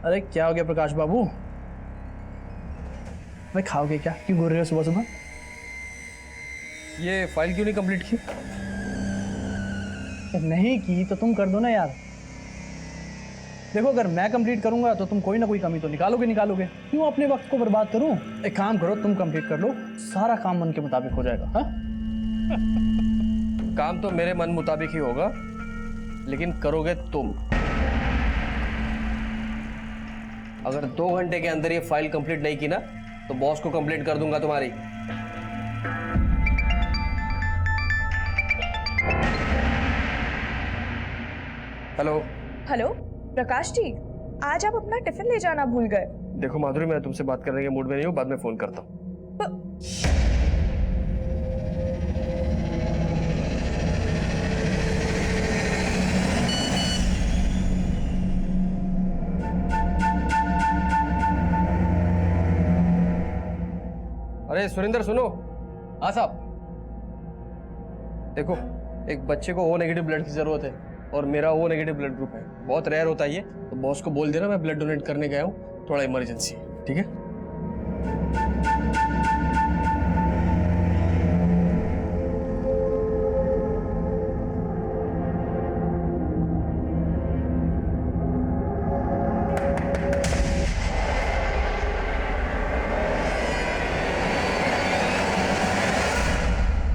अरे क्या हो गया प्रकाश बाबू? भाई खाओगे क्या? क्यों घूर रहे हो सुबह सुबह? ये फाइल क्यों नहीं कंप्लीट की? नहीं की तो तुम कर दो ना यार। देखो अगर मैं कंप्लीट करूंगा तो तुम कोई ना कोई कमी तो निकालोगे। क्यों अपने वक्त को बर्बाद करूं? एक काम करो, तुम कंप्लीट कर लो, सारा काम मन के मुताबिक हो जाएगा। हाँ काम तो मेरे मन मुताबिक ही होगा, लेकिन करोगे तुम। अगर 2 घंटे के अंदर ये फाइल कंप्लीट नहीं की ना तो बॉस को कंप्लेंट कर दूंगा तुम्हारी। हेलो। हेलो प्रकाश जी, आज आप अपना टिफिन ले जाना भूल गए। देखो माधुरी, मैं तुमसे बात करने के मूड में नहीं हूँ, बाद में फोन करता हूँ। अरे सुरेंद्र सुनो। हाँ साहब। देखो, एक बच्चे को ओ नेगेटिव ब्लड की जरूरत है और मेरा ओ नेगेटिव ब्लड ग्रुप है। बहुत रेयर होता है ये, तो बॉस को बोल देना मैं ब्लड डोनेट करने गया हूँ, थोड़ा इमरजेंसी है, ठीक है?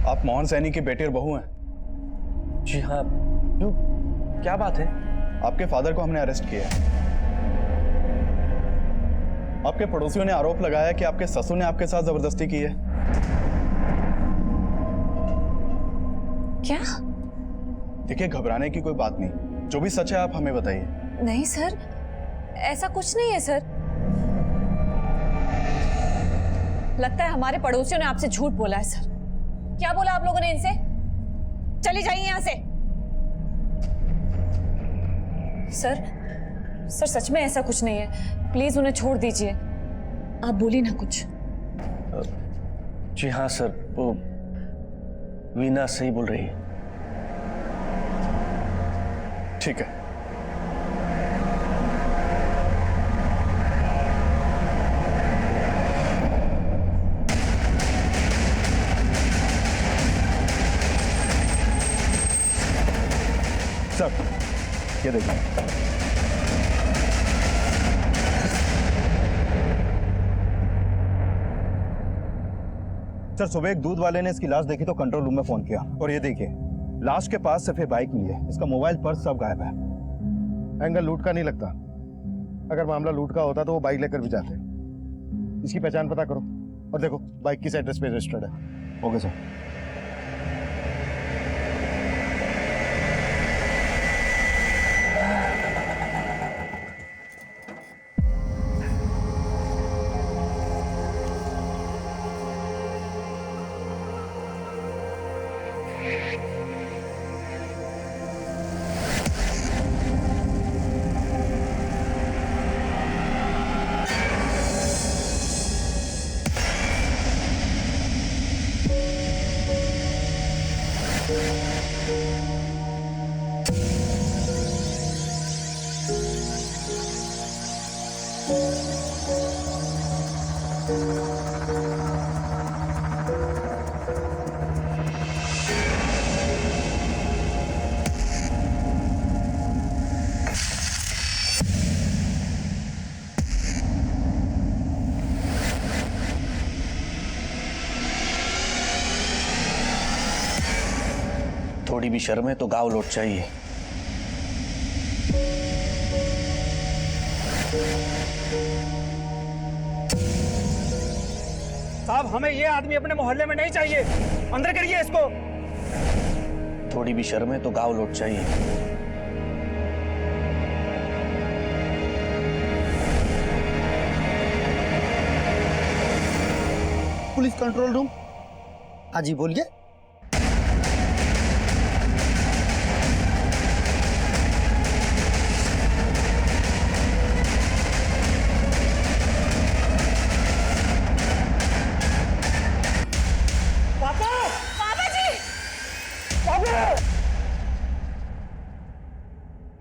आप मोहन सैनी की बेटी और बहू हैं? जी हाँ। क्यों, क्या बात है? आपके फादर को हमने अरेस्ट किया है। आपके पड़ोसियों ने आरोप लगाया कि आपके ससुर ने आपके साथ जबरदस्ती की है। क्या? देखिए, घबराने की कोई बात नहीं, जो भी सच है आप हमें बताइए। नहीं सर, ऐसा कुछ नहीं है सर। लगता है हमारे पड़ोसियों ने आपसे झूठ बोला है सर। क्या बोला आप लोगों ने इनसे? चली जाइए यहां से। सर, सर सच में ऐसा कुछ नहीं है, प्लीज उन्हें छोड़ दीजिए। आप बोलिए ना कुछ। जी हाँ सर, वो वीना सही बोल रही है। ठीक है। सर, ये देखिए। सर, सुबह एक दूध वाले ने इसकी लाश देखी तो कंट्रोल रूम में फोन किया, और ये देखिए, लाश के पास सिर्फ एक बाइक मिली है, इसका मोबाइल, पर्स सब गायब है। एंगल लूट का नहीं लगता। अगर मामला लूट का होता तो वो बाइक लेकर भी जाते। इसकी पहचान पता करो, और देखो बाइक किस एड्रेस पे रजिस्टर्ड है। Okay sir. थोड़ी भी शर्म है तो गाँव लौट चाहिए। साहब, हमें ये आदमी अपने मोहल्ले में नहीं चाहिए, अंदर करिए इसको। थोड़ी भी शर्म है तो गाँव लौट चाहिए। Police control room. हाँ जी, बोलिए।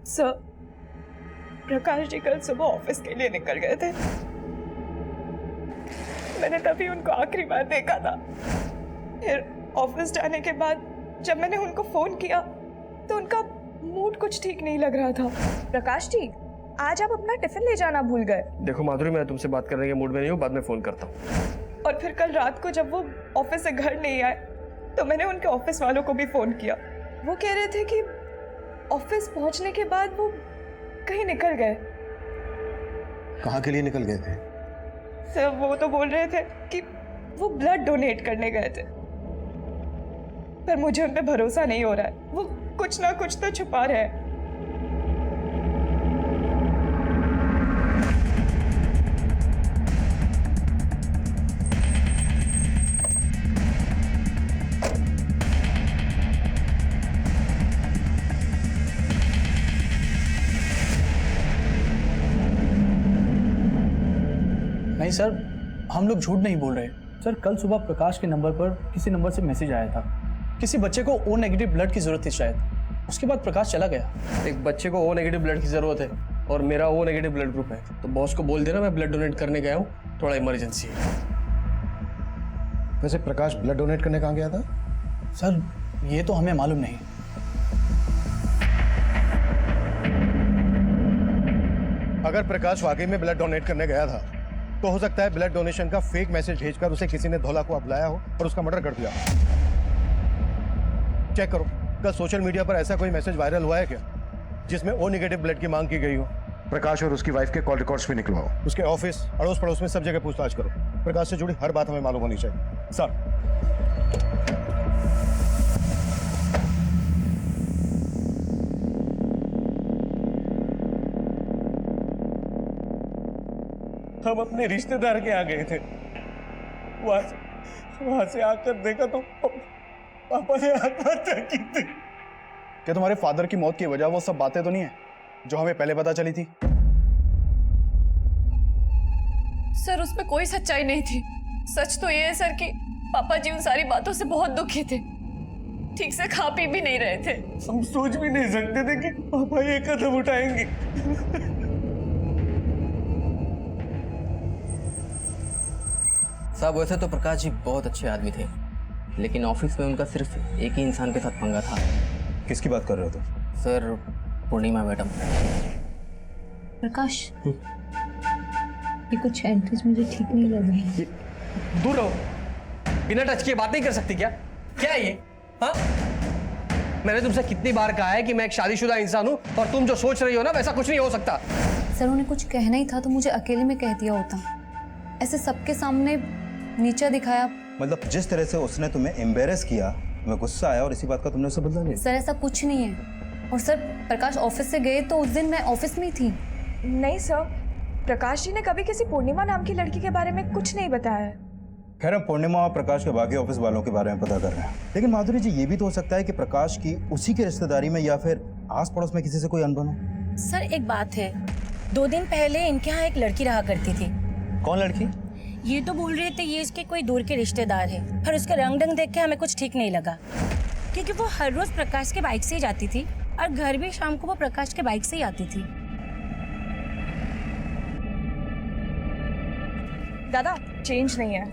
सर, प्रकाश जी कल सुबह ऑफिस के लिए निकल गए थे। मैंने तभी उनको आखिरी बार देखा था। फिर ऑफिस जाने के बाद जब मैंने उनको फोन किया तो उनका मूड कुछ ठीक नहीं लग रहा था। प्रकाश जी, आज आप अपना टिफिन ले जाना भूल गए। देखो माधुरी, मैं तुमसे बात करने के मूड में नहीं हूँ, बाद में फोन करता हूँ। और फिर कल रात को जब वो ऑफिस से घर नहीं आए तो मैंने उनके ऑफिस वालों को भी फोन किया। वो कह रहे थे कि ऑफिस पहुंचने के बाद वो कहीं निकल गए। कहाँ के लिए निकल गए थे? सर, वो तो बोल रहे थे कि वो ब्लड डोनेट करने गए थे, पर मुझे उन पे भरोसा नहीं हो रहा है। वो कुछ ना कुछ तो छुपा रहे हैं। नहीं सर, हम लोग झूठ नहीं बोल रहे। सर, कल सुबह प्रकाश के नंबर पर किसी नंबर से मैसेज आया था। किसी बच्चे को ओ नेगेटिव ब्लड की जरूरत थी शायद। उसके बाद प्रकाश चला गया। एक बच्चे को ओ नेगेटिव ब्लड की जरूरत है और मेरा ओ नेगेटिव ब्लड ग्रुप है, तो बॉस को बोल देना मैं ब्लड डोनेट करने गया हूँ, थोड़ा इमरजेंसी है। वैसे प्रकाश ब्लड डोनेट करने कहाँ गया था? सर, ये तो हमें मालूम नहीं। अगर प्रकाश वाकई में ब्लड डोनेट करने गया था तो हो सकता है ब्लड डोनेशन का फेक मैसेज भेजकर उसे किसी ने धोला को अपलाया हो और उसका मर्डर कर दिया। चेक करो, कल सोशल मीडिया पर ऐसा कोई मैसेज वायरल हुआ है क्या जिसमें ओ नेगेटिव ब्लड की मांग की गई हो? प्रकाश और उसकी वाइफ के कॉल रिकॉर्ड्स भी निकलवाओ। उसके ऑफिस, अड़ोस पड़ोस में सब जगह पूछताछ करो। प्रकाश से जुड़ी हर बात हमें मालूम होनी चाहिए। सर, हम अपने रिश्तेदार के यहाँ गए थे। वहां से आकर देखा तो पापा ने आत्महत्या की थी। क्या तुम्हारे फादर की मौत की वजह वो सब बातें तो नहीं है जो हमें पहले पता चली थी? सर, उसमें कोई सच्चाई नहीं थी। सच तो ये है सर कि पापा जी उन सारी बातों से बहुत दुखी थे। ठीक से खा पी भी नहीं रहे थे। हम सोच भी नहीं सकते थे कि पापा ये कदम उठाएंगे। साहब, वैसे तो प्रकाश जी बहुत अच्छे आदमी थे, लेकिन ऑफिस में उनका सिर्फ एक ही इंसान के साथ पंगा था। किसकी बात कर रहे हो तुम? सर, पूर्णिमा मैडम। प्रकाश, ये कुछ एंट्रीज मुझे ठीक नहीं लग रही। दूर रहो, बिना टच किए बात नहीं कर सकती क्या? क्या है ये? हाँ, मैंने तुमसे कितनी बार कहा है कि मैं एक शादीशुदा इंसान हूँ और तुम जो सोच रही हो ना वैसा कुछ नहीं हो सकता। सर, उन्हें कुछ कहना ही था तो मुझे अकेले में कह दिया होता। ऐसे सबके सामने नीचा दिखाया। मतलब जिस तरह से उसने तुम्हें एम्बेरस किया, तुम्हें गुस्सा आया और इसी बात का तुमने उसे बदला लिया? सर, ऐसा कुछ नहीं है। और सर, प्रकाश ऑफिस से गए तो उस दिन मैं ऑफिस में ही थी। नहीं सर, प्रकाश जी ने कभी किसी पूर्णिमा नाम की लड़की के बारे में कुछ नहीं बताया है। खैर, हम पूर्णिमा और प्रकाश के बाकी ऑफिस वालों के बारे में पता कर रहे हैं। लेकिन माधुरी जी, ये भी तो हो सकता है कि प्रकाश की उसी की रिश्तेदारी में या फिर आस पड़ोस में किसी से कोई अनबन हो। सर, एक बात है, 2 दिन पहले इनके यहाँ एक लड़की रहा करती थी। कौन लड़की? ये तो बोल रहे थे ये इसके कोई दूर के रिश्तेदार है, पर उसका रंग ढंग देख के हमें कुछ ठीक नहीं लगा, क्योंकि वो हर रोज प्रकाश के बाइक से ही जाती थी और घर भी शाम को वो प्रकाश के बाइक से ही आती थी। दादा, चेंज नहीं है।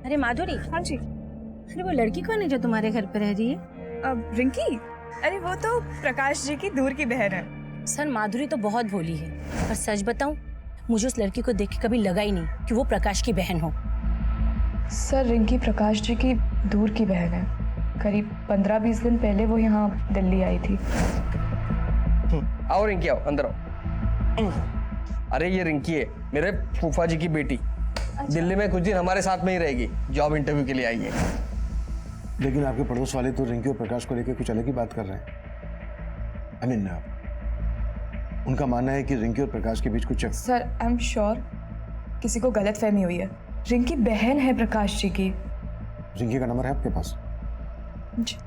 अरे माधुरी। हाँ जी। अरे वो लड़की कौन है जो तुम्हारे घर पे रह रही है? अब रिंकी? अरे वो तो प्रकाश जी की दूर की बहन है। सर, माधुरी तो बहुत भोली है, पर सच बताऊं, मुझे उस लड़की को देख के कभी लगा ही नहीं कि वो प्रकाश की बहन हो। सर, रिंकी प्रकाश जी की दूर की बहन है। करीब 15-20 दिन पहले वो यहाँ दिल्ली आई थी। आओ रिंकी, आओ अंदर आओ। अरे ये रिंकी है, मेरे फूफा जी की बेटी। दिल्ली में कुछ दिन हमारे साथ में ही रहेगी, जॉब इंटरव्यू के लिए आई है। लेकिन आपके पड़ोस वाले तो रिंकी और प्रकाश को लेकर कुछ अलग ही बात कर रहे हैं। आई मीन, उनका मानना है कि रिंकी और प्रकाश के बीच कुछ। सर, आई एम श्योर किसी को गलतफहमी हुई है। रिंकी बहन है प्रकाश जी की। रिंकी का नंबर है आपके पास? जी।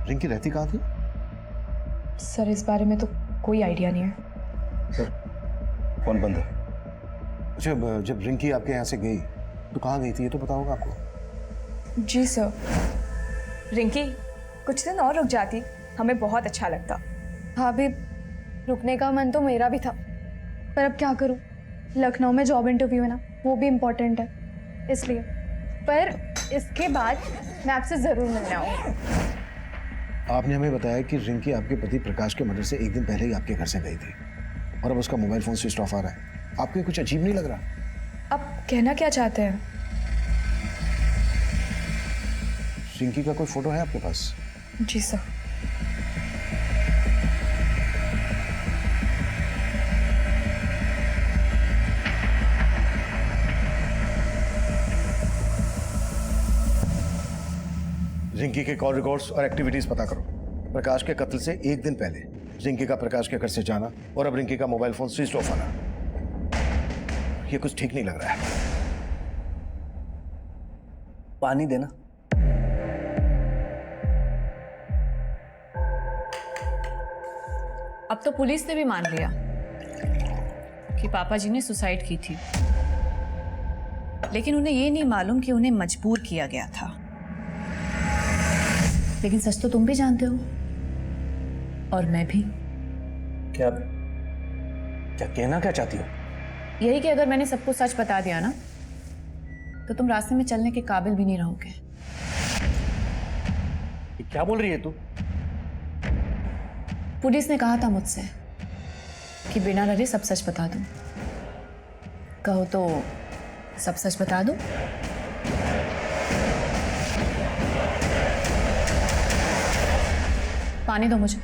रिंकी रहती कहाँ थी? सर, इस बारे में तो कोई आइडिया नहीं है। सर, फोन बंद है। अच्छा, जब रिंकी आपके यहाँ से गई तो कहाँ गई थी, ये तो पता होगा आपको? जी सर। रिंकी कुछ दिन और रुक जाती, हमें बहुत अच्छा लगता। भाभी, रुकने का मन तो मेरा भी था, पर अब क्या करूं? लखनऊ में जॉब इंटरव्यू है ना, वो भी इम्पोर्टेंट है, इसलिए। पर इसके बाद मैं आपसे ज़रूर मिलने आऊँगी। आपने हमें बताया कि रिंकी आपके पति प्रकाश के मर्डर से एक दिन पहले ही आपके घर से गई थी और अब उसका मोबाइल फोन स्विच ऑफ आ रहा है। आपको ये कुछ अजीब नहीं लग रहा? आप कहना क्या चाहते हैं? रिंकी का कोई फोटो है आपके पास? जी सर। रिंकी के कॉल रिकॉर्ड्स और एक्टिविटीज पता करो। प्रकाश के कत्ल से एक दिन पहले रिंकी का प्रकाश के घर से जाना और अब रिंकी का मोबाइल फोन स्विच ऑफ आना, ये कुछ ठीक नहीं लग रहा है। पानी देना। अब तो पुलिस ने भी मान लिया कि पापा जी ने सुसाइड की थी, लेकिन उन्हें ये नहीं मालूम कि उन्हें मजबूर किया गया था। लेकिन सच तो तुम भी जानते हो, और मैं भी। क्या क्या कहना क्या चाहती हो? यही कि अगर मैंने सबको सच बता दिया ना, तो तुम रास्ते में चलने के काबिल भी नहीं रहोगे। ये क्या बोल रही है तू? पुलिस ने कहा था मुझसे कि बिना डरे सब सच बता दूं। कहो तो सब सच बता दूं? पानी दो मुझे।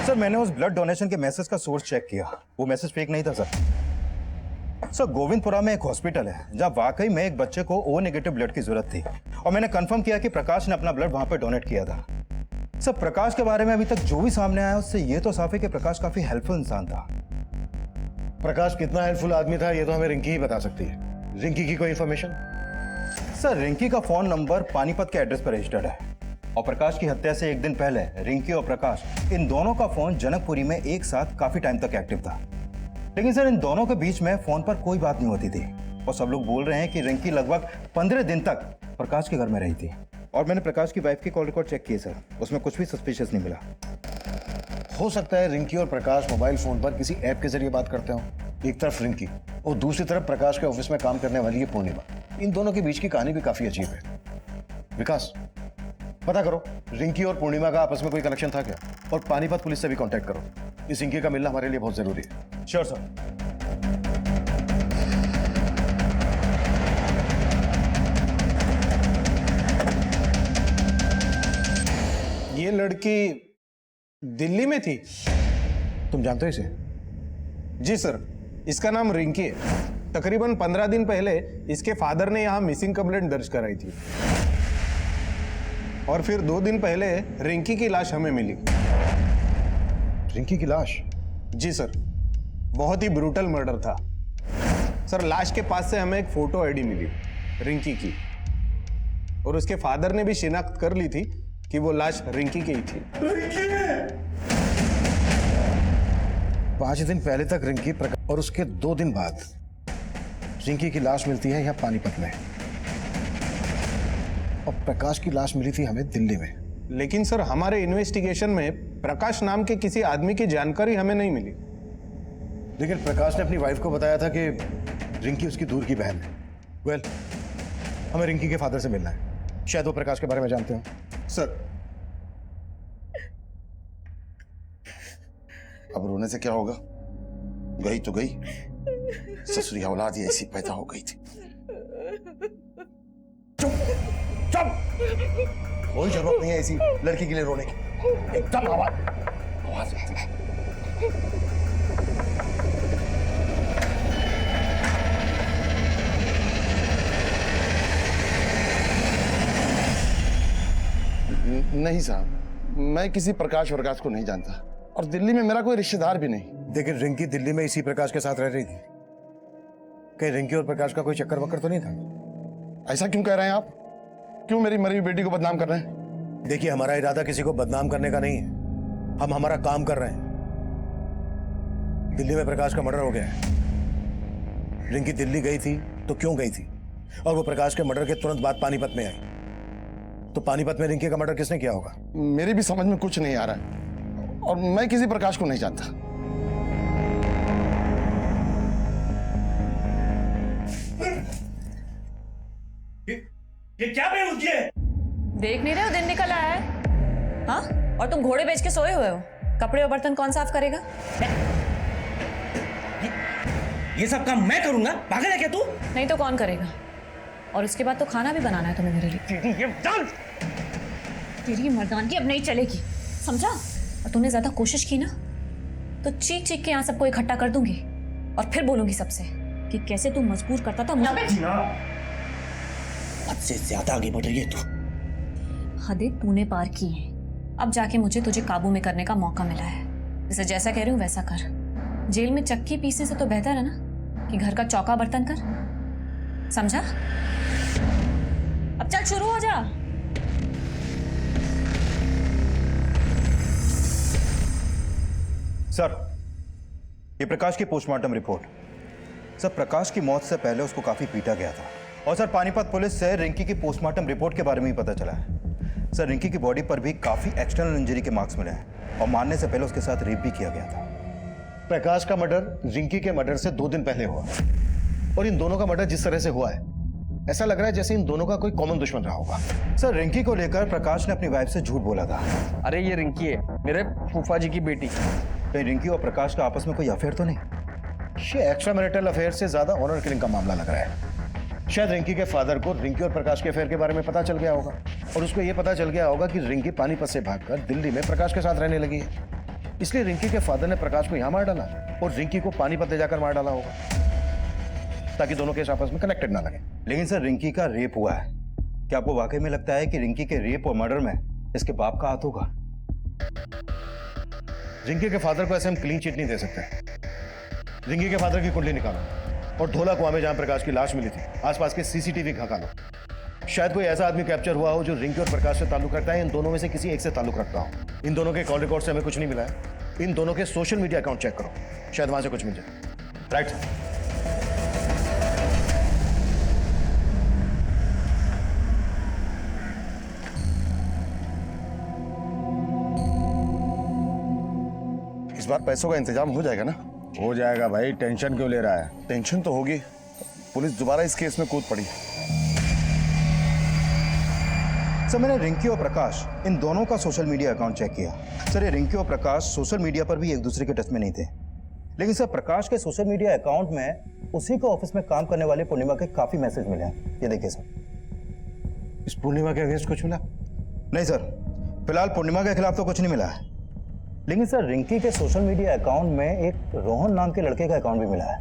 सर, मैंने उस ब्लड डोनेशन के मैसेज का सोर्स चेक किया, वो मैसेज फेक नहीं था सर। सर, गोविंदपुरा में एक हॉस्पिटल है जहां वाकई में एक बच्चे को ओ नेगेटिव ब्लड की जरूरत थी, और मैंने कंफर्म किया कि प्रकाश ने अपना ब्लड वहां पे डोनेट किया था। सर, प्रकाश के बारे में अभी तक जो भी सामने आया उससे ये तो साफ है कि प्रकाश काफी हेल्पफुल इंसान था। प्रकाश कितना हेल्पफुल आदमी था ये तो हमें रिंकी ही बता सकती है। रिंकी की कोई इंफॉर्मेशन? सर, रिंकी का फोन नंबर पानीपत के एड्रेस पर रजिस्टर्ड है, और प्रकाश की हत्या से एक दिन पहले रिंकी और प्रकाश इन दोनों का फोन जनकपुरी में एक साथ काफी टाइम तक एक्टिव था। लेकिन सर, इन दोनों के बीच में फोन पर कोई बात नहीं होती थी, और सब लोग बोल रहे हैं कि रिंकी लगभग 15 दिन तक प्रकाश के घर में रही थी। और मैंने प्रकाश की वाइफ की कॉल रिकॉर्ड चेक किए सर, उसमें कुछ भी सस्पिशियस नहीं मिला। हो सकता है रिंकी और प्रकाश मोबाइल फोन पर किसी ऐप के जरिए बात करते हो। एक तरफ रिंकी और दूसरी तरफ प्रकाश के ऑफिस में काम करने वाली ये पूर्णिमा। इन दोनों के बीच की कहानी भी काफी अजीब है। विकास, पता करो रिंकी और पूर्णिमा का आपस में कोई कनेक्शन था क्या, और पानीपत पुलिस से भी कांटेक्ट करो। इस रिंकी का मिलना हमारे लिए बहुत जरूरी है। Sure sir. ये लड़की दिल्ली में थी? तुम जानते हो इसे? जी सर, इसका नाम रिंकी है। तकरीबन 15 दिन पहले इसके फादर ने यहाँ मिसिंग कंप्लेंट दर्ज कराई थी, और फिर 2 दिन पहले रिंकी की लाश हमें मिली। रिंकी की लाश? जी सर, बहुत ही ब्रूटल मर्डर था सर। लाश के पास से हमें एक फोटो आईडी मिली रिंकी की, और उसके फादर ने भी शिनाख्त कर ली थी कि वो लाश रिंकी की ही थी। 5 दिन पहले तक रिंकी और उसके 2 दिन बाद रिंकी की लाश मिलती है यहाँ पानीपत में, और प्रकाश की लाश मिली थी हमें दिल्ली में। लेकिन सर, हमारे इन्वेस्टिगेशन में प्रकाश नाम के किसी आदमी की जानकारी हमें नहीं मिली। लेकिन प्रकाश ने अपनी वाइफ को बताया था कि रिंकी उसकी दूर की बहन है। वेल, हमें रिंकी के फादर से मिलना है, शायद वो प्रकाश के बारे में जानते हो। सर, अब रोने से क्या होगा? गई तो गई, ससुरी औलाद ही ऐसी पैदा हो गई थी। चुप चुप, कोई जरूरत नहीं है ऐसी लड़की के लिए रोने की। एकदम आवाज नहीं साहब, मैं किसी प्रकाश वरकाश को नहीं जानता, और दिल्ली में मेरा कोई रिश्तेदार भी नहीं। लेकिन रिंकी दिल्ली में इसी प्रकाश के साथ रह रही थी। कहीं रिंकी और प्रकाश का कोई चक्कर वक्कर तो नहीं था? ऐसा क्यों कह रहे हैं आप? क्यों मेरी मरी हुई बेटी को बदनाम कर रहे हैं? देखिए, हमारा इरादा किसी को बदनाम करने का नहीं है, हम हमारा काम कर रहे हैं। दिल्ली में प्रकाश का मर्डर हो गया है। रिंकी दिल्ली गई थी तो क्यों गई थी, और वो प्रकाश के मर्डर के तुरंत बाद पानीपत में आई। तो पानीपत में रिंकी का मर्डर किसने किया होगा? मेरी भी समझ में कुछ नहीं आ रहा है और मैं किसी प्रकाश को नहीं जानता। ये क्या बेवकूफी है? देख नहीं रहे हो दिन निकल आया है? हाँ, और तुम घोड़े बेच के सोए हुए हो। कपड़े और बर्तन कौन साफ करेगा? ये सब काम मैं करूंगा? पागल है क्या तू? नहीं तो कौन करेगा? और उसके बाद तो खाना भी बनाना है तुम्हें मेरे लिए। तेरी मर्दानगी अब नहीं चलेगी, समझा? और तुमने ज्यादा कोशिश की ना तो चीख चीख के यहाँ सबको इकट्ठा कर दूंगी और फिर बोलूंगी सबसे कि कैसे तू मजबूर करता था मुझे। हद से ज्यादा आगे बढ़ रही है तू। हदें तूने पार की हैं। अब जाके मुझे तुझे काबू में करने का मौका मिला है। जैसे जैसा कह रही हूँ वैसा कर। जेल में चक्की पीसने से तो बेहतर है ना कि घर का चौका बर्तन कर, समझा? अब चल शुरू हो जा। सर, ये प्रकाश की पोस्टमार्टम रिपोर्ट। सर, प्रकाश की मौत से पहले उसको काफी पीटा गया था। और सर, पानीपत पुलिस से रिंकी की पोस्टमार्टम रिपोर्ट के बारे में ही पता चला है। सर, रिंकी की बॉडी पर भी काफी एक्सटर्नल इंजरी के मार्क्स मिले हैं और मारने से पहले उसके साथ रेप भी किया गया था। प्रकाश का मर्डर रिंकी के मर्डर से 2 दिन पहले हुआ और इन दोनों का मर्डर जिस तरह से हुआ है ऐसा लग रहा है जैसे इन दोनों का कोई कॉमन दुश्मन रहा होगा। सर, रिंकी को लेकर प्रकाश ने अपनी वाइफ से झूठ बोला था। अरे ये रिंकी है, मेरे फूफा जी की बेटी। कहीं रिंकी और प्रकाश का आपस में कोई अफेयर तो नहीं? ये एक्स्ट्रा मैरिटल अफेयर से ज्यादा ऑनर किलिंग का मामला लग रहा है। शायद रिंकी के फादर को रिंकी और प्रकाश के अफेयर के बारे में पता चल गया होगा और उसको ये पता चल गया होगा कि रिंकी पानीपत से भागकर दिल्ली में प्रकाश के साथ रहने लगी है। इसलिए रिंकी के फादर ने प्रकाश को यहां मार डाला और रिंकी को पानीपत ले जाकर मार डाला होगा ताकि दोनों केस आपस में कनेक्टेड ना लगे। लेकिन सर, रिंकी का रेप हुआ है। क्या आपको वाकई में लगता है कि रिंकी के रेप और मर्डर में इसके बाप का हाथ होगा? रिंकी के फादर को ऐसे हम क्लीन चिट नहीं दे सकते। रिंकी के फादर की कुंडली निकालो और धोला कुआं में जहां प्रकाश की लाश मिली थी आसपास के सीसीटीवी खंगालो। शायद कोई ऐसा आदमी कैप्चर हुआ हो जो रिंकी और प्रकाश से ताल्लुक रखता है। इन दोनों में से किसी एक से ताल्लुक रखता हो। इन दोनों के कॉल रिकॉर्ड से हमें कुछ नहीं मिला है। इन दोनों के सोशल मीडिया अकाउंट चेक करो, शायद वहां से कुछ मिल जाए। राइट। इस बार पैसों का इंतजाम हो जाएगा ना? हो जाएगा भाई, टेंशन क्यों ले रहा है? टेंशन तो होगी, पुलिस दोबारा इस केस में कूद पड़ी। सर, मैंने रिंकी और प्रकाश इन दोनों का सोशल मीडिया अकाउंट चेक किया। सर, ये रिंकी और प्रकाश सोशल मीडिया पर भी एक दूसरे के टच में नहीं थे। लेकिन सर, प्रकाश के सोशल मीडिया अकाउंट में उसी के ऑफिस में काम करने वाले पूर्णिमा के काफी मैसेज मिले हैं। ये देखिए सर। इस पूर्णिमा के अगेंस्ट कुछ मिला? नहीं सर, फिलहाल पूर्णिमा के खिलाफ तो कुछ नहीं मिला है। लेकिन सर, रिंकी के सोशल मीडिया अकाउंट में एक रोहन नाम के लड़के का अकाउंट भी मिला है।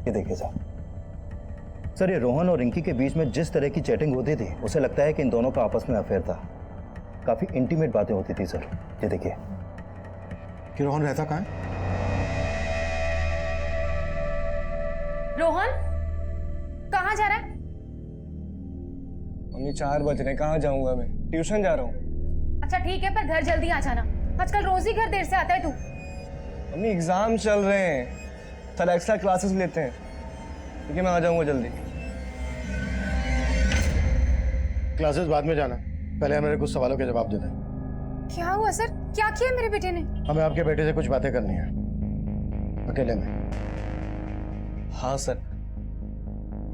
ये देखिए सर, ये रोहन और रिंकी के बीच में जिस तरह की चैटिंग होती थी उसे लगता है कि इन दोनों का आपस में अफेयर था। काफी इंटीमेट बातें होती थी सर। ये देखिए। कि रोहन रहता कहाँ है? रोहन कहाँ जा रहा है? मम्मी 4 बज रहे, कहाँ जाऊंगा मैं? ट्यूशन जा रहा हूँ। अच्छा ठीक है, पर घर जल्दी आ जाना। आजकल रोज ही घर देर से आता है तू। मम्मी एग्जाम चल रहे हैं, चल एक्स्ट्रा क्लासेस लेते हैं। ठीक है, मैं आ जाऊंगा जल्दी। क्लासेस बाद में जाना, पहले हमें कुछ सवालों के जवाब देना है। क्या हुआ सर? क्या किया मेरे बेटे ने? हमें आपके बेटे से कुछ बातें करनी है, अकेले में। हाँ सर,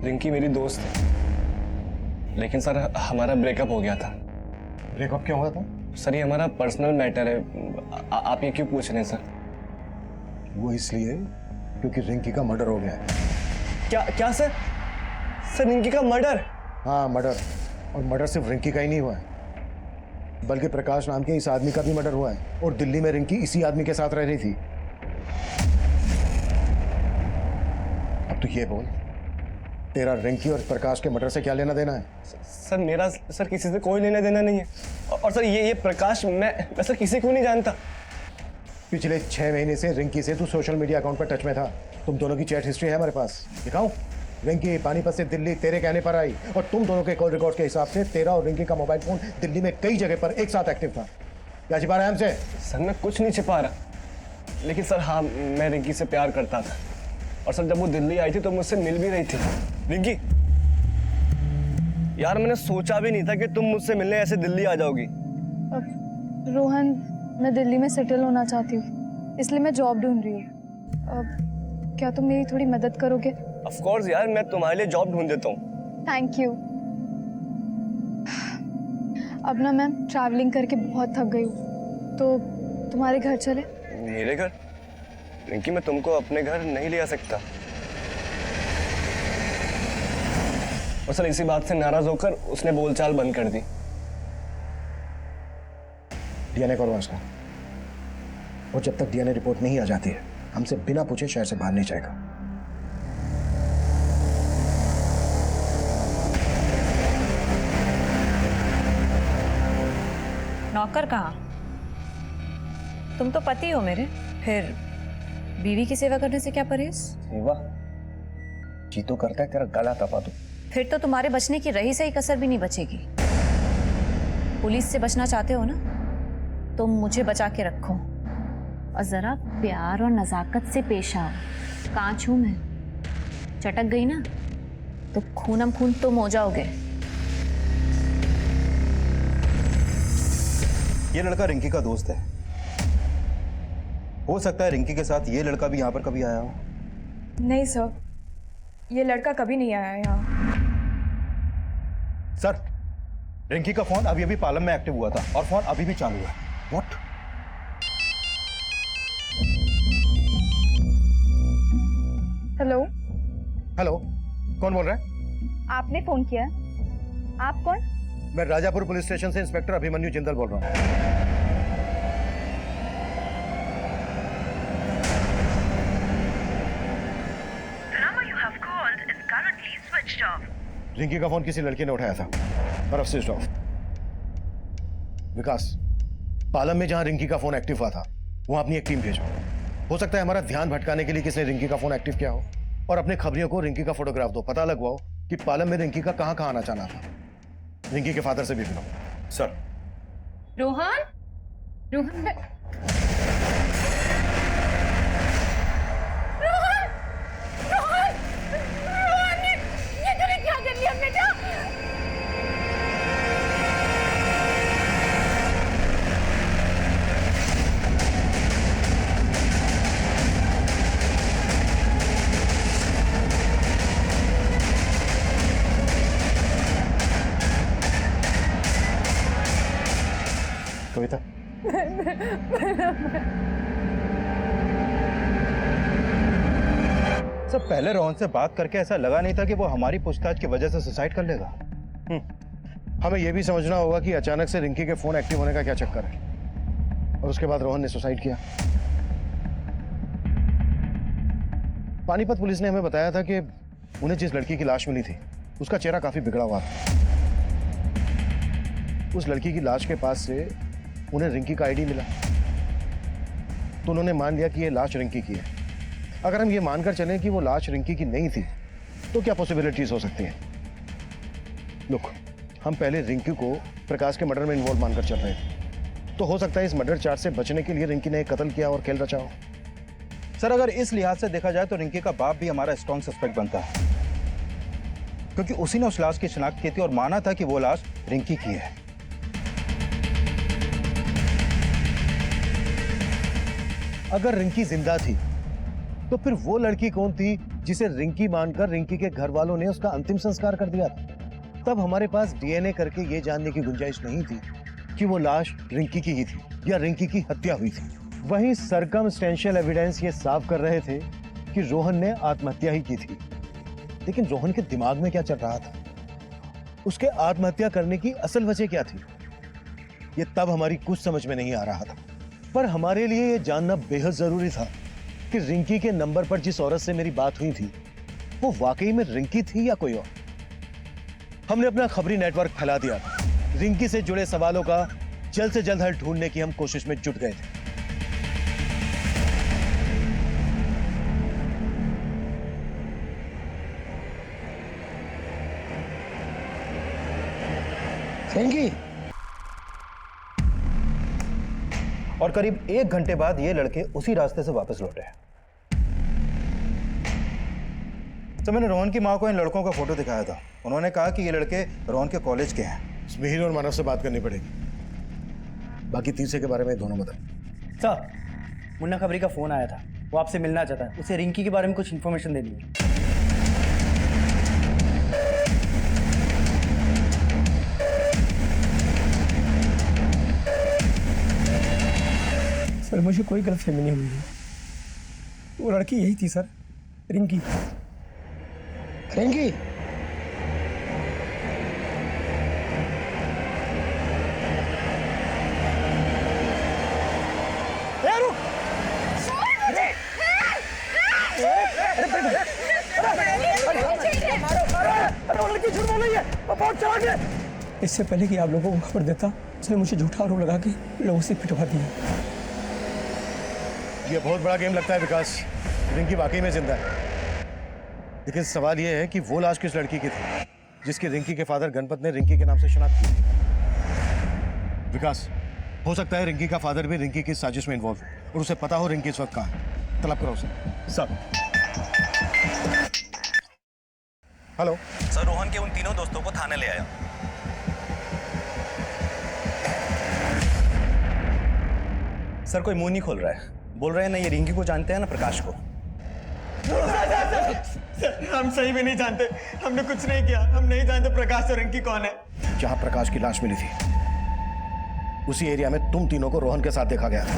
रिंकी मेरी दोस्त है, लेकिन सर हमारा ब्रेकअप हो गया था। ब्रेकअप क्यों हुआ था? सर ये हमारा पर्सनल मैटर है, आप ये क्यों पूछ रहे हैं सर? वो इसलिए क्योंकि रिंकी का मर्डर हो गया है। क्या सर? सर रिंकी का मर्डर? हाँ मर्डर, और मर्डर सिर्फ रिंकी का ही नहीं हुआ है बल्कि प्रकाश नाम के इस आदमी का भी मर्डर हुआ है और दिल्ली में रिंकी इसी आदमी के साथ रह रही थी। अब तो ये बोल, तेरा रिंकी और प्रकाश के मर्डर से क्या लेना देना है? सर मेरा सर किसी से कोई लेना देना नहीं है। और सर ये प्रकाश मैं सर किसी को नहीं जानता। पिछले 6 महीने से रिंकी से तू सोशल मीडिया अकाउंट पर टच में था। तुम दोनों की चैट हिस्ट्री है हमारे पास, दिखाऊं? रिंकी पानीपत से दिल्ली तेरे कहने पर आई और तुम दोनों के कॉल रिकॉर्ड के हिसाब से तेरा और रिंकी का मोबाइल फोन दिल्ली में कई जगह पर एक साथ एक्टिव था। क्या छिपा रहा है हमसे? सर मैं कुछ नहीं छिपा रहा, लेकिन सर हाँ मैं रिंकी से प्यार करता था और सर जब वो दिल्ली आई थी तो मुझसे मिल भी रही थी। रिंकी यार मैंने सोचा भी नहीं था कि तुम मुझसे मिलने ऐसे दिल्ली आ जाओगी। रोहन, मैं दिल्ली में सेटल होना चाहती हूँ, इसलिए मैं जॉब ढूंढ रही हूँ। क्या तुम मेरी थोड़ी मदद करोगे? ऑफ कोर्स यार, मैं तुम्हारे लिए जॉब ढूंढ देता हूँ। Thank you. अब ना मैं ट्रैवलिंग करके बहुत थक गई हूँ, तो तुम्हारे घर चले? मेरे घर? रिंकी, मैं तुमको अपने घर नहीं ले आ सकता। असल इसी बात से नाराज होकर उसने बोलचाल बंद कर दी। डीएनए करवा उसका, और जब तक डीएनए रिपोर्ट नहीं आ जाती है हमसे बिना पूछे शहर से बाहर नहीं जाएगा। नौकर कहाँ? तुम तो पति हो मेरे, फिर बीवी की सेवा करने से क्या परहेज? सेवा? जी तो करता है तेरा गला दबा दूं। फिर तो तुम्हारे बचने की रही सही कसर भी नहीं बचेगी। पुलिस से बचना चाहते हो ना, तो मुझे बचा के रखो और जरा प्यार और नजाकत से पेश आओ। कांच हूं मैं, चटक गई ना तो खूनम खून तुम हो जाओगे। ये लड़का रिंकी का दोस्त है। हो सकता है रिंकी के साथ ये लड़का भी यहाँ पर कभी आया हो। नहीं सर, ये लड़का कभी नहीं आया यहाँ। सर, रिंकी का फोन अभी अभी पालम में एक्टिव हुआ था और फोन अभी भी चालू है। व्हाट? हेलो। हेलो, कौन बोल रहा है? आपने फोन किया है? आप कौन? मैं राजापुर पुलिस स्टेशन से इंस्पेक्टर अभिमन्यु जिंदल बोल रहा हूँ। रिंकी का फोन किसी लड़के ने उठाया था और अब स्विच ऑफ। विकास, पालम में जहां रिंकी का फोन एक्टिव हुआ था वहां अपनी एक टीम भेजो। हो सकता है हमारा ध्यान भटकाने के लिए किसी ने रिंकी का फोन एक्टिव किया हो, और अपने खबरियों को रिंकी का फोटोग्राफ दो, पता लगवाओ कि पालम में रिंकी का कहां कहां आना जाना था। रिंकी के फादर से भी मिलो। सर। रोहन, रोहन, कविता, सर पहले रोहन से बात करके ऐसा लगा नहीं था कि वो हमारी पूछताछ की वजह से सुसाइड कर लेगा। हमें यह भी समझना होगा कि अचानक से रिंकी के फोन एक्टिव होने का क्या चक्कर है, और उसके बाद रोहन ने सुसाइड किया। पानीपत पुलिस ने हमें बताया था कि उन्हें जिस लड़की की लाश मिली थी उसका चेहरा काफी बिगड़ा हुआ था। उस लड़की की लाश के पास से उन्हें रिंकी का आईडी मिला, तो उन्होंने मान लिया कि यह लाश रिंकी की है। अगर हम ये मानकर चलें कि वो लाश रिंकी की नहीं थी, तो क्या पॉसिबिलिटीज हो सकती हैं? लुक, हम पहले रिंकी को प्रकाश के मर्डर में इन्वॉल्व मानकर चल रहे थे, तो हो सकता है इस मर्डर चार्ज से बचने के लिए रिंकी ने एक कत्ल किया और खेल रचा हो। सर, अगर इस लिहाज से देखा जाए तो रिंकी का बाप भी हमारा स्ट्रॉन्ग सस्पेक्ट बनता है, क्योंकि उसी ने उस लाश की शिनाख्त की थी और माना था कि वो लाश रिंकी की है। अगर रिंकी जिंदा थी तो फिर वो लड़की कौन थी जिसे रिंकी मानकर रिंकी के घर वालों ने उसका अंतिम संस्कार कर दिया था? तब हमारे पास डीएनए करके ये जानने की गुंजाइश नहीं थी कि वो लाश रिंकी की ही थी या रिंकी की हत्या हुई थी। वहीं सर्कमस्टेंशियल एविडेंस ये साफ कर रहे थे कि रोहन ने आत्महत्या ही की थी। लेकिन रोहन के दिमाग में क्या चल रहा था? उसके आत्महत्या करने की असल वजह क्या थी? ये तब हमारी कुछ समझ में नहीं आ रहा था। पर हमारे लिए ये जानना बेहद जरूरी था कि रिंकी के नंबर पर जिस औरत से मेरी बात हुई थी वो वाकई में रिंकी थी या कोई और। हमने अपना खबरी नेटवर्क फैला दिया था। रिंकी से जुड़े सवालों का जल्द से जल्द हल ढूंढने की हम कोशिश में जुट गए थे। रिंकी। और करीब 1 घंटे बाद ये लड़के उसी रास्ते से वापस लौटे। तो मैंने रोहन की माँ को इन लड़कों का फोटो दिखाया था। उन्होंने कहा कि ये लड़के रोहन के कॉलेज के हैं। मिहिर और मानव से बात करनी पड़ेगी। बाकी तीसरे के बारे में दोनों बताएं। सर, मुन्ना खबरी का फोन आया था, वो आपसे मिलना चाहता है। उसे रिंकी के बारे में कुछ इन्फॉर्मेशन देनी है। सर मुझे कोई गलतफहमी नहीं हुई। वो लड़की यही थी सर, रिंकी। रिंकी इससे पहले कि आप लोगों को खबर देता, उसने मुझे झूठा आरोप लगा के लोगों से पिटवा दिया। ये बहुत बड़ा गेम लगता है विकास। रिंकी वाकई में जिंदा है, लेकिन सवाल ये है कि वो लाश किस लड़की की थी जिसकी रिंकी के फादर गणपत ने रिंकी के नाम से शनाख्त की थी। विकास, हो सकता है रिंकी का फादर भी रिंकी की साजिश में इन्वॉल्व हो और उसे पता हो रिंकी इस वक्त कहाँ है। तलब करो उसे। सर, हेलो सर, रोहन के उन तीनों दोस्तों को थाने ले आया। सर कोई मुंह नहीं खोल रहा है, बोल रहे हैं ना ये रिंकी को जानते हैं ना प्रकाश को। हम सही में नहीं जानते, हमने कुछ नहीं किया। हम नहीं जानते प्रकाश और रिंकी कौन है। जहां प्रकाश की लाश मिली थी उसी एरिया में तुम तीनों को रोहन के साथ देखा गया था।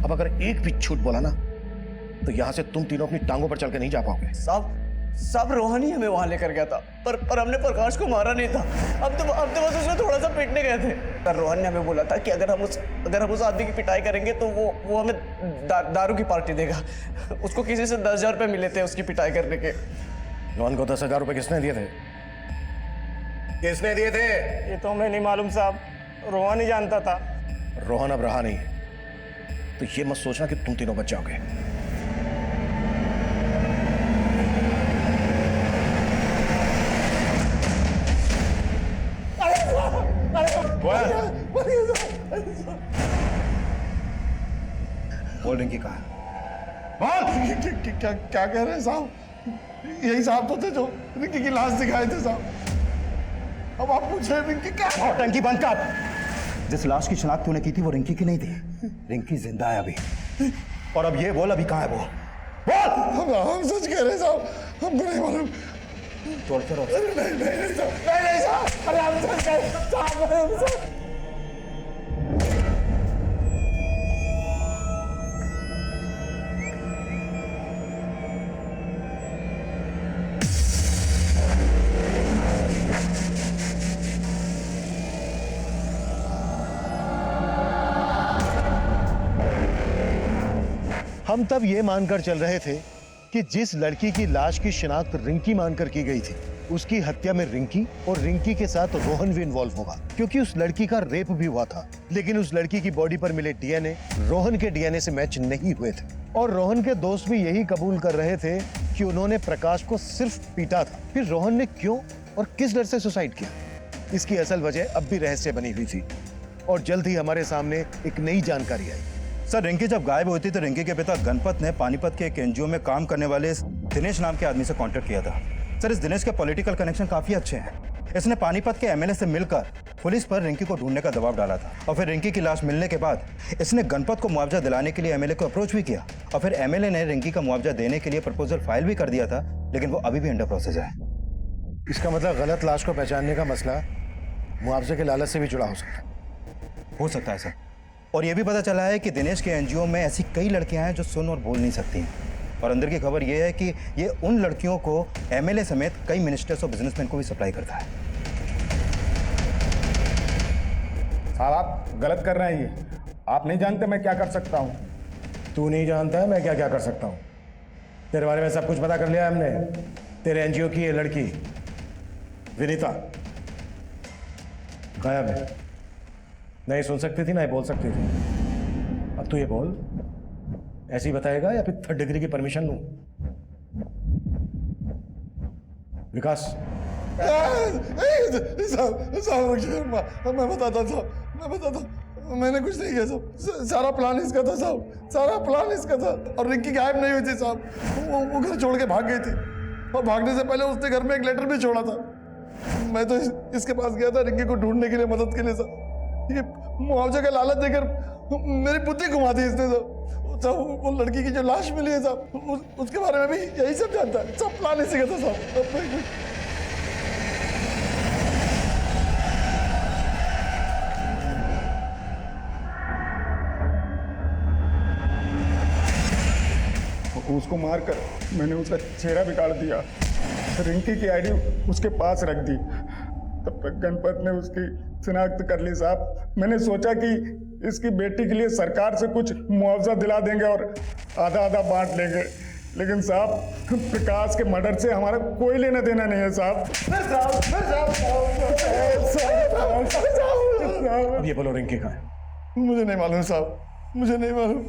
अब अगर एक भी झूठ बोला ना तो यहां से तुम तीनों अपनी टांगों पर चल के नहीं जा पाओगे। साहब रोहन ही हमें वहां लेकर गया था, पर हमने प्रकाश को मारा नहीं था। अब तो बस उसमें थोड़ा सा पीटने गए थे। पर रोहन ने हमें बोला था कि अगर हम उस आदमी की पिटाई करेंगे तो वो हमें दारू की पार्टी देगा। उसको किसी से 10,000 रुपये मिले थे उसकी पिटाई करने के। रोहन को 10,000 रुपए किसने दिए थे? किसने दिए थे? ये तो हमें नहीं मालूम साहब, रोहन ही जानता था। रोहन अब रहा नहीं, तो ये मत सोचना कि तुम तीनों बच जाओगे। बोल रिंकी कहाँ है? क्या कह रहे हैं साहब? यही साहब तो थे जो रिंकी की लाश दिखाए थे साहब। अब आप पूछे रिंकी क्या? टंकी बंद कर। जिस लाश की शनाख्त तूने की थी वो रिंकी की नहीं थी। रिंकी जिंदा है अभी। और अब ये बोल, अभी कहाँ है वो? बोल। हम सच कह रहे हैं साहब, हमको नहीं मालूम। तोड़ के रोक। नहीं साहब, अरे हम सच कह रहे हैं। हम तब ये मानकर चल रहे थे कि जिस लड़की की लाश की शिनाख्त रिंकी मानकर की गई थी उसकी हत्या में रिंकी और रिंकी के साथ रोहन भी इन्वॉल्व होगा, क्योंकि उस लड़की का रेप भी हुआ था। लेकिन उस लड़की की बॉडी पर मिले डीएनए रोहन के डीएनए से मैच नहीं हुए थे और रोहन के दोस्त भी यही कबूल कर रहे थे कि उन्होंने प्रकाश को सिर्फ पीटा था। फिर रोहन ने क्यों और किस डर से सुसाइड किया, इसकी असल वजह अब भी रहस्य बनी हुई थी और जल्द ही हमारे सामने एक नई जानकारी आई। सर, रिंकी जब गायब हुई थी तो रिंकी के पिता गणपत ने पानीपत के एक एनजीओ में काम करने वाले इस दिनेश नाम के आदमी से कांटेक्ट किया था। सर, इस दिनेश के पॉलिटिकल कनेक्शन काफी अच्छे हैं। इसने पानीपत के एमएलए से मिलकर पुलिस पर रिंकी को ढूंढने का दबाव डाला था और फिर रिंकी की लाश मिलने के बाद इसने गणपत को मुआवजा दिलाने के लिए एमएलए को अप्रोच भी किया और फिर एमएलए ने रिंकी का मुआवजा देने के लिए प्रपोजल फाइल भी कर दिया था, लेकिन वो अभी भी अंडर प्रोसेस है। इसका मतलब गलत लाश को पहचानने का मसला मुआवजे के लालच से भी जुड़ा हो सकता है सर। और ये भी पता चला है कि दिनेश के एनजीओ में ऐसी कई लड़कियां हैं जो सुन और बोल नहीं सकती और अंदर की खबर ये है कि ये उन लड़कियों को एमएलए समेत कई मिनिस्टर्स और बिजनेसमैन को भी सप्लाई करता है। साहब आप गलत कर रहे हैं, ये आप नहीं जानते मैं क्या कर सकता हूँ। तू नहीं जानता है मैं क्या क्या कर सकता हूँ। तेरे बारे में सब कुछ पता कर लिया हमने। तेरे एनजीओ की ये लड़की विनीता गायब है। नहीं सुन सकती थी ना ही बोल सकती थी। अब तू ये बोल, ऐसे ही बताएगा या फिर 3rd डिग्री की परमिशन लूं? विकास साहब मैं बताता था मैंने कुछ नहीं किया साहब, सारा प्लान इसका था साहब, सारा प्लान इसका था। और रिंकी गायब नहीं हुई थी साहब, वो घर छोड़ के भाग गई थी और भागने से पहले उसने घर में एक लेटर भी छोड़ा था। मैं तो इसके पास गया था रिंकी को ढूंढने के लिए, मदद के लिए साहब। ये मुआवजे का लालच देकर मेरी बुद्धि घुमा दी इसने साहब। वो लड़की की जो लाश मिली है साहब, उसके बारे में भी यही सब जानता है। सब प्लान इसी का था साहब। उसको मारकर मैंने उसका चेहरा बिगाड़ दिया, रिंकी की आईडी उसके पास रख दी। तब तक गणपत ने उसकी शिनाख्त कर ली साहब। मैंने सोचा कि इसकी बेटी के लिए सरकार से कुछ मुआवजा दिला देंगे और आधा आधा बांट लेंगे, लेकिन साहब प्रकाश के मर्डर से हमारा कोई लेना देना नहीं है साहब। अब ये बोलो रिंकी कहाँ है? मुझे नहीं मालूम साहब, मुझे नहीं मालूम।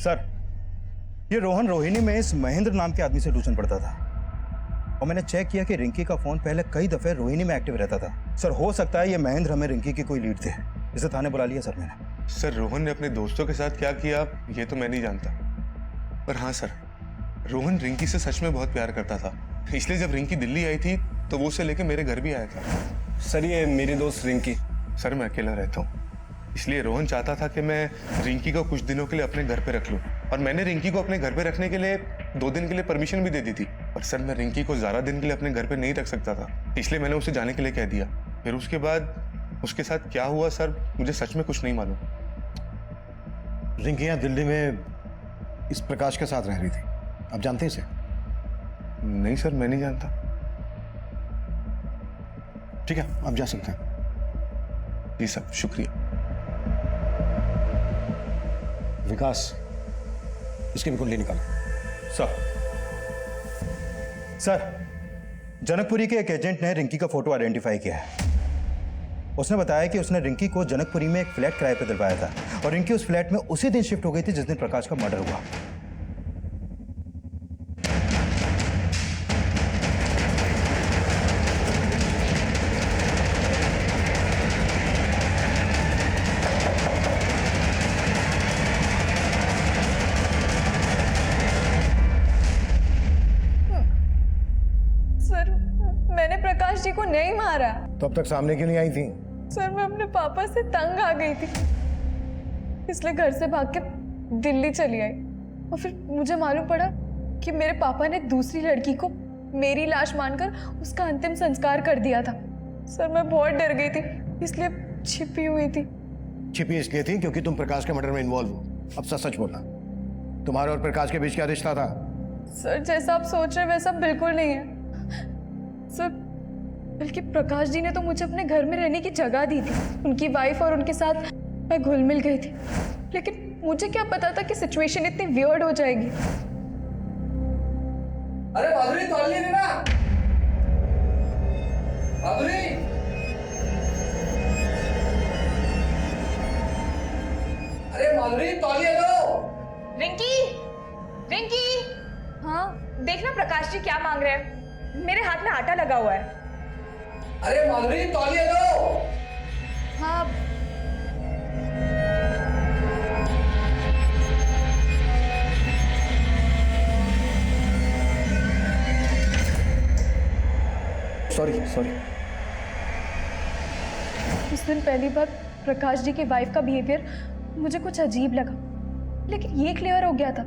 सर, ये रोहन रोहिणी में इस महेंद्र नाम के आदमी से ट्यूशन पढ़ता था और मैंने चेक किया कि रिंकी का फोन पहले कई दफे रोहिणी में एक्टिव रहता था। सर, हो सकता है ये महेंद्र हमें रिंकी की कोई लीड थे। इसे थाने बुला लिया सर मैंने। सर, रोहन ने अपने दोस्तों के साथ क्या किया ये तो मैं नहीं जानता, पर हाँ सर, रोहन रिंकी से सच में बहुत प्यार करता था। इसलिए जब रिंकी दिल्ली आई थी तो वो उसे लेके मेरे घर भी आया था। सर, ये मेरी दोस्त रिंकी। सर, मैं अकेला रहता हूँ, इसलिए रोहन चाहता था कि मैं रिंकी को कुछ दिनों के लिए अपने घर पे रख लूं, और मैंने रिंकी को अपने घर पे रखने के लिए 2 दिन के लिए परमिशन भी दे दी थी। पर सर, मैं रिंकी को ज़्यादा दिन के लिए अपने घर पे नहीं रख सकता था, इसलिए मैंने उसे जाने के लिए कह दिया। फिर उसके बाद उसके साथ क्या हुआ सर, मुझे सच में कुछ नहीं मालूम। रिंकी यहाँ दिल्ली में इस प्रकाश के साथ रह रही थी, आप जानते हैं इसे? नहीं सर, मैं नहीं जानता। ठीक है, आप जा सकते हैं। जी सर, शुक्रिया। विकास, इसकी भी कुंडली निकालो। सर, जनकपुरी के एक एजेंट ने रिंकी का फोटो आइडेंटिफाई किया है। उसने बताया कि उसने रिंकी को जनकपुरी में एक फ्लैट किराए पर दिलवाया था और रिंकी उस फ्लैट में उसी दिन शिफ्ट हो गई थी जिस दिन प्रकाश का मर्डर हुआ। प्रकाश जी को नहीं मारा। तो अब तक सामने क्यों नहीं आई थी? सर, मैं अपने पापा से तंग आ गई थी, इसलिए घर से भाग के दिल्ली चली आई। और फिर मुझे मालूम पड़ा कि मेरे पापा ने दूसरी लड़की को मेरी लाश मानकर उसका अंतिम संस्कार कर दिया था। सर, मैं बहुत डर गई थी, इसलिए छिपी हुई थी। छिपी इसलिए थी क्योंकि तुम प्रकाश के मर्डर में इन्वॉल्व हो। अब सच सच बोलना, तुम्हारे और प्रकाश के बीच क्या रिश्ता था? सर, जैसा आप सोच रहे वैसा बिल्कुल नहीं है सर, बल्कि प्रकाश जी ने तो मुझे अपने घर में रहने की जगह दी थी। उनकी वाइफ और उनके साथ मैं घुल मिल गई थी, लेकिन मुझे क्या पता था कि सिचुएशन इतनी वियर्ड हो जाएगी। अरे माधुरी, तौलिए ना माधुरी। अरे माधुरी, तौलिए लो। रिंकी, रिंकी। हाँ, देखना प्रकाश जी क्या मांग रहे हैं। मेरे हाथ में आटा लगा हुआ है। अरे माधुरी, तौलिए लो। हाँ। सॉरी। उस दिन पहली बार प्रकाश जी की वाइफ का बिहेवियर मुझे कुछ अजीब लगा, लेकिन ये क्लियर हो गया था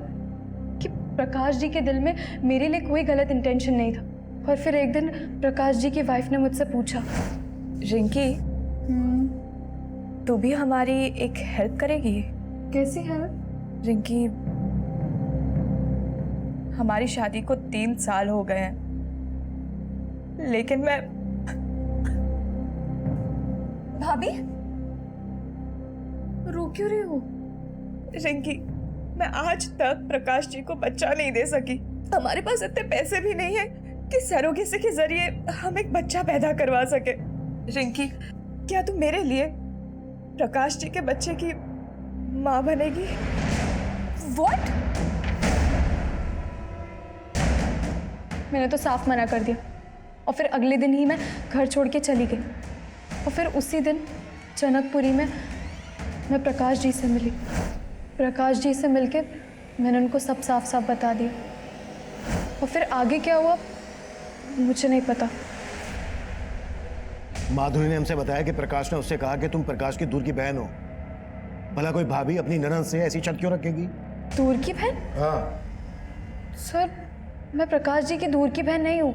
कि प्रकाश जी के दिल में मेरे लिए कोई गलत इंटेंशन नहीं था। और फिर एक दिन प्रकाश जी की वाइफ ने मुझसे पूछा, रिंकी, तू भी हमारी एक हेल्प करेगी? कैसी हेल्प? रिंकी, हमारी शादी को 3 साल हो गए हैं, लेकिन मैं। भाभी, रो क्यों रही हो? रिंकी, मैं आज तक प्रकाश जी को बच्चा नहीं दे सकी। हमारे पास इतने पैसे भी नहीं है कि सरोगेसी के जरिए हम एक बच्चा पैदा करवा सके। रिंकी, क्या तू मेरे लिए प्रकाश जी के बच्चे की माँ बनेगी? What? मैंने तो साफ मना कर दिया और फिर अगले दिन ही मैं घर छोड़ के चली गई और फिर उसी दिन जनकपुरी में मैं प्रकाश जी से मिली। प्रकाश जी से मिलके मैंने उनको सब साफ साफ बता दिया और फिर आगे क्या हुआ मुझे नहीं पता। माधुरी ने हमसे बताया कि प्रकाश ने उससे कहा कि तुम प्रकाश की दूर की बहन हो। भला कोई भाभी अपनी ननद से ऐसी शक क्यों रखेगी? दूर की बहन? हाँ सर, मैं प्रकाश जी की दूर की बहन नहीं हूँ।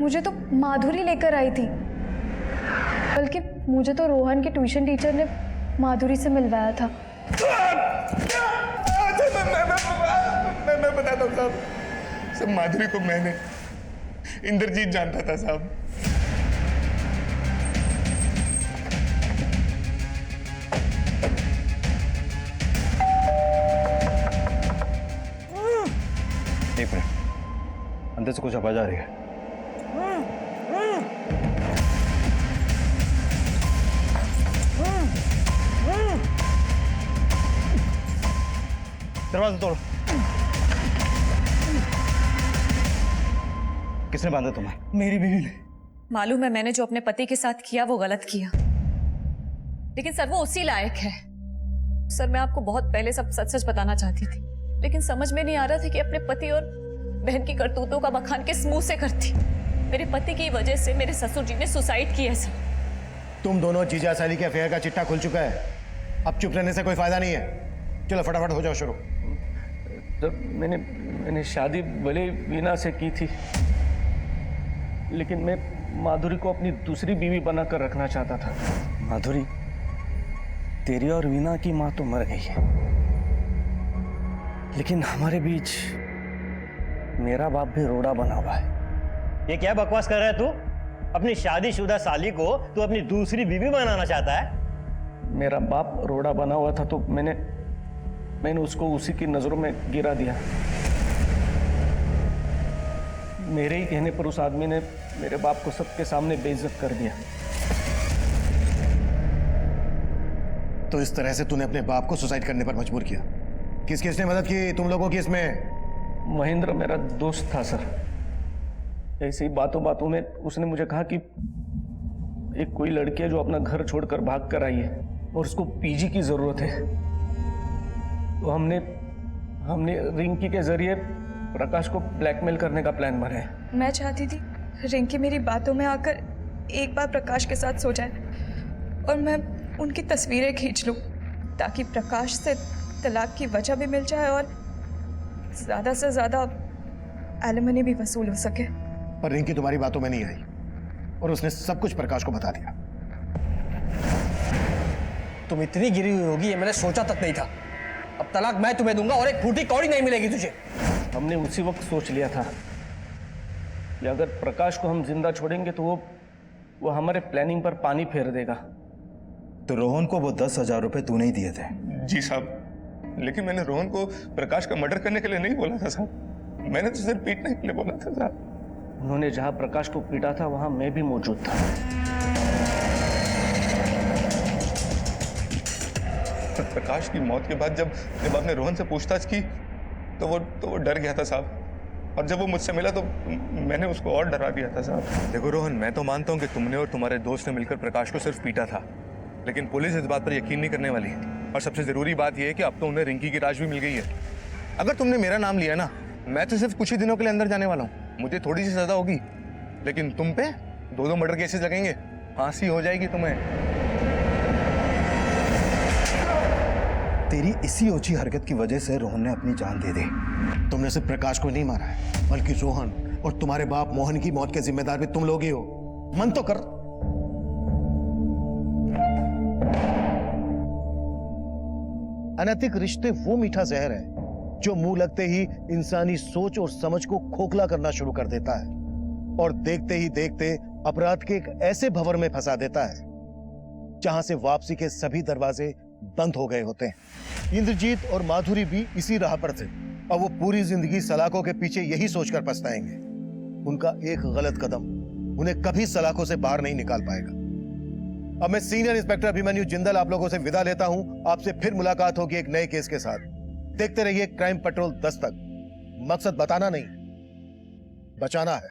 मुझे तो माधुरी लेकर आई थी, बल्कि मुझे तो रोहन के ट्यूशन टीचर ने माधुरी से मिलवाया था। मैं बताता हूँ साहब, सब माधुरी को मैंने इंद्रजीत जानता था साहब। एक मिनट, अंदर से कुछ आवाज आ रही है। दरवाजा तोड़ो। किसने बांधा तुम्हें? मेरी बीवी ने। मालूम है मैंने जो अपने पति के साथ किया वो गलत किया, लेकिन सर वो उसी लायक है। सर मैं आपको बहुत पहले सब सच सच बताना चाहती थी, लेकिन समझ में नहीं आ रहा था कि अपने पति और बहन की करतूतों का बखान किस मुंह से करती। मेरे पति की वजह से मेरे ससुर जी ने सुसाइड किया है सर। तुम दोनों जीजा साली के अफेयर का चिट्ठा खुल चुका है, अब चुप रहने से कोई फायदा नहीं है। चलो फटाफट हो जाओ शुरू। तो मैंने शादी भले वीना से की थी, लेकिन मैं माधुरी को अपनी दूसरी बीवी बनाकर रखना चाहता था। माधुरी, तेरी और वीना की माँ तो मर गई है, लेकिन हमारे बीच मेरा बाप भी रोड़ा बना हुआ है। ये क्या बकवास कर रहा है तू? अपनी शादीशुदा साली को तू अपनी दूसरी बीवी बनाना चाहता है? मेरा बाप रोड़ा बना हुआ था तो मैंने उसको उसी की नजरों में गिरा दिया। मेरे ही कहने पर उस आदमी ने मेरे बाप को सबके सामने बेइज्जत कर दिया। तो इस तरह से तूने अपने बाप को सुसाइड करने पर मजबूर किया। किसने मदद की तुम लोगों की इसमें? महेंद्र मेरा दोस्त था सर। ऐसे ही बातों बातों में उसने मुझे कहा कि एक कोई लड़की है जो अपना घर छोड़कर भाग कर आई है और उसको पीजी की जरूरत है। तो हमने रिंकी के जरिए प्रकाश को ब्लैकमेल करने का प्लान बनाया। मैं चाहती थी रिंकी मेरी बातों में आकर एक बार प्रकाश के साथ सो जाए और मैं उनकी तस्वीरें खींच लूं, ताकि प्रकाश से तलाक की वजह भी मिल जाए और ज़्यादा से ज़्यादा एलिमनी भी वसूल हो सके। पर रिंकी तुम्हारी बातों में नहीं आई और उसने सब कुछ प्रकाश को बता दिया। तुम इतनी गिरी हुई होगी ये मैंने सोचा तक नहीं था। अब तलाक मैं तुम्हें दूंगा और एक फूटी कौड़ी नहीं मिलेगी तुझे। हमने उसी वक्त सोच लिया था कि अगर प्रकाश को हम जिंदा छोड़ेंगे तो वो हमारे प्लानिंग पर पानी फेर देगा। तो रोहन को वो 10,000 रुपए तूने ही दिए थे? जी साहब, लेकिन मैंने रोहन को प्रकाश का मर्डर करने के लिए नहीं बोला था साहब। मैंने तो सिर्फ पीटने के लिए बोला था साहब। उन्होंने जहां प्रकाश को पीटा था वहां मैं भी मौजूद था। प्रकाश की मौत के बाद जब आपने रोहन से पूछताछ की तो वो डर गया था साहब, और जब वो मुझसे मिला तो मैंने उसको और डरा दिया था साहब। देखो रोहन, मैं तो मानता हूँ कि तुमने और तुम्हारे दोस्त ने मिलकर प्रकाश को सिर्फ पीटा था, लेकिन पुलिस इस बात पर यकीन नहीं करने वाली। और सबसे जरूरी बात यह है कि अब तो उन्हें रिंकी की लाश भी मिल गई है। अगर तुमने मेरा नाम लिया ना, मैं तो सिर्फ कुछ ही दिनों के लिए अंदर जाने वाला हूँ, मुझे थोड़ी सी सजा होगी, लेकिन तुम पे 2-2 मर्डर केसेस लगेंगे, फांसी हो जाएगी तुम्हें। तेरी इसी ओछी हरकत की वजह से रोहन ने अपनी जान दे दी। तुमने सिर्फ प्रकाश को नहीं मारा है, बल्कि रोहन और तुम्हारे बाप मोहन की मौत के जिम्मेदार भी तुम लोग ही हो। मन तो कर। अनैतिक रिश्ते वो मीठा जहर है जो मुंह लगते ही इंसानी सोच और समझ को खोखला करना शुरू कर देता है और देखते ही देखते अपराध के एक ऐसे भंवर में फंसा देता है जहां से वापसी के सभी दरवाजे बंद हो गए होते हैं। इंद्रजीत और माधुरी भी इसी राह पर थे और वो पूरी जिंदगी सलाखों के पीछे यही सोचकर पछताएंगे। उनका एक गलत कदम उन्हें कभी सलाखों से बाहर नहीं निकाल पाएगा। अब मैं सीनियर इंस्पेक्टर अभिमन्यु जिंदल आप लोगों से विदा लेता हूं। आपसे फिर मुलाकात होगी एक नए केस के साथ। देखते रहिए क्राइम पेट्रोल 10 तक। मकसद बताना नहीं, बचाना है।